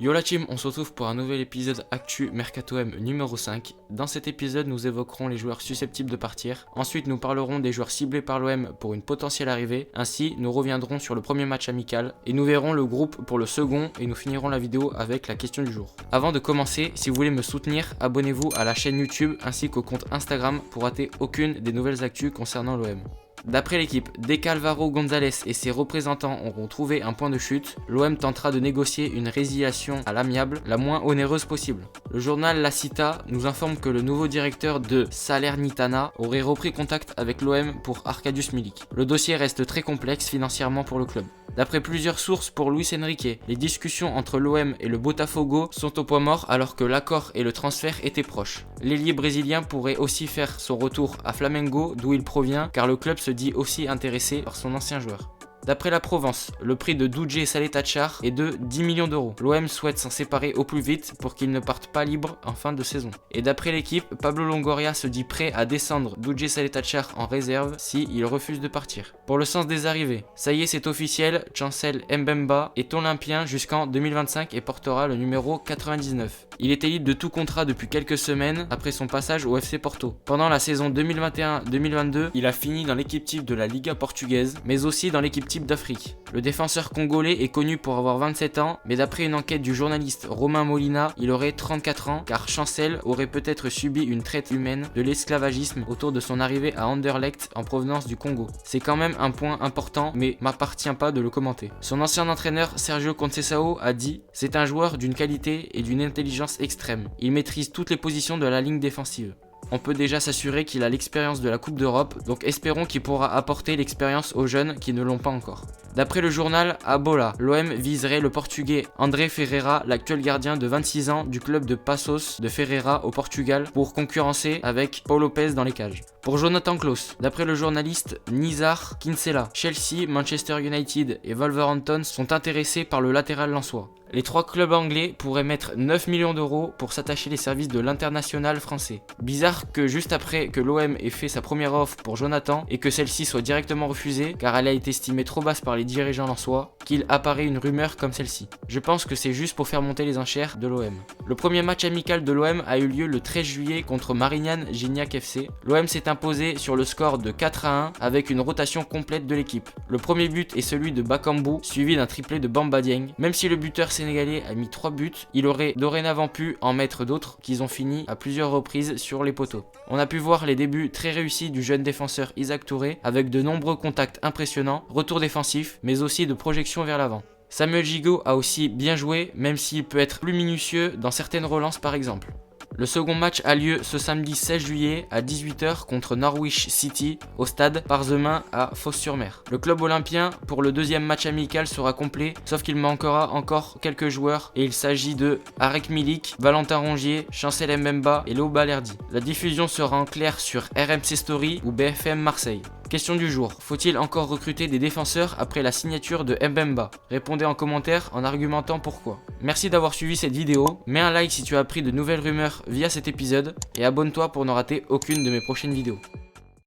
Yo la team, on se retrouve pour un nouvel épisode Actu Mercato M numéro 5. Dans cet épisode, nous évoquerons les joueurs susceptibles de partir. Ensuite, nous parlerons des joueurs ciblés par l'OM pour une potentielle arrivée. Ainsi, nous reviendrons sur le premier match amical et nous verrons le groupe pour le second et nous finirons la vidéo avec la question du jour. Avant de commencer, si vous voulez me soutenir, abonnez-vous à la chaîne YouTube ainsi qu'au compte Instagram pour rater aucune des nouvelles actus concernant l'OM. D'après l'équipe, dès qu'Alvaro González et ses représentants auront trouvé un point de chute, l'OM tentera de négocier une résiliation à l'amiable la moins onéreuse possible. Le journal La Cita nous informe que le nouveau directeur de Salernitana aurait repris contact avec l'OM pour Arkadiusz Milik. Le dossier reste très complexe financièrement pour le club. D'après plusieurs sources pour Luis Enrique, les discussions entre l'OM et le Botafogo sont au point mort alors que l'accord et le transfert étaient proches. L'ailier brésilien pourrait aussi faire son retour à Flamengo d'où il provient car le club se dit aussi intéressé par son ancien joueur. D'après la Provence, le prix de Dujé Saletachar est de 10 millions d'euros. L'OM souhaite s'en séparer au plus vite pour qu'il ne parte pas libre en fin de saison. Et d'après l'équipe, Pablo Longoria se dit prêt à descendre Dujé Saletachar en réserve s'il refuse de partir. Pour le sens des arrivées, ça y est c'est officiel, Chancel Mbemba est olympien jusqu'en 2025 et portera le numéro 99. Il était libre de tout contrat depuis quelques semaines après son passage au FC Porto. Pendant la saison 2021-2022, il a fini dans l'équipe type de la Liga portugaise, mais aussi dans l'équipe type d'Afrique. Le défenseur congolais est connu pour avoir 27 ans, mais d'après une enquête du journaliste Romain Molina, il aurait 34 ans car Chancel aurait peut-être subi une traite humaine de l'esclavagisme autour de son arrivée à Anderlecht en provenance du Congo. C'est quand même un point important, mais m'appartient pas de le commenter. Son ancien entraîneur Sergio Conceição a dit « C'est un joueur d'une qualité et d'une intelligence extrême. Il maîtrise toutes les positions de la ligne défensive. » On peut déjà s'assurer qu'il a l'expérience de la Coupe d'Europe, donc espérons qu'il pourra apporter l'expérience aux jeunes qui ne l'ont pas encore. D'après le journal Abola, l'OM viserait le portugais André Ferreira, l'actuel gardien de 26 ans du club de Passos de Ferreira au Portugal, pour concurrencer avec Paul Lopez dans les cages. Pour Jonathan Klaus, d'après le journaliste Nizar Kinsella, Chelsea, Manchester United et Wolverhampton sont intéressés par le latéral lensois. Les trois clubs anglais pourraient mettre 9 millions d'euros pour s'attacher les services de l'international français. Bizarre que juste après que l'OM ait fait sa première offre pour Jonathan et que celle-ci soit directement refusée car elle a été estimée trop basse par les dirigeants lensois, qu'il apparaît une rumeur comme celle-ci. Je pense que c'est juste pour faire monter les enchères de l'OM. Le premier match amical de l'OM a eu lieu le 13 juillet contre Marignane Gignac FC. L'OM s'est imposé sur le score de 4-1 avec une rotation complète de l'équipe. Le premier but est celui de Bakambu, suivi d'un triplé de Bamba Dieng. Même si le buteur sénégalais a mis 3 buts, il aurait dorénavant pu en mettre d'autres qu'ils ont fini à plusieurs reprises sur les poteaux. On a pu voir les débuts très réussis du jeune défenseur Isaac Touré avec de nombreux contacts impressionnants, retours défensifs mais aussi de projections vers l'avant. Samuel Gigot a aussi bien joué même s'il peut être plus minutieux dans certaines relances par exemple. Le second match a lieu ce samedi 16 juillet à 18h contre Norwich City au stade Parzemin à Fos-sur-Mer. Le club olympien pour le deuxième match amical sera complet sauf qu'il manquera encore quelques joueurs et il s'agit de Arek Milik, Valentin Rongier, Chancel Mbemba et Léo Balerdi. La diffusion sera en clair sur RMC Story ou BFM Marseille. Question du jour, faut-il encore recruter des défenseurs après la signature de Mbemba? Répondez en commentaire en argumentant pourquoi. Merci d'avoir suivi cette vidéo, mets un like si tu as appris de nouvelles rumeurs via cet épisode et abonne-toi pour ne rater aucune de mes prochaines vidéos.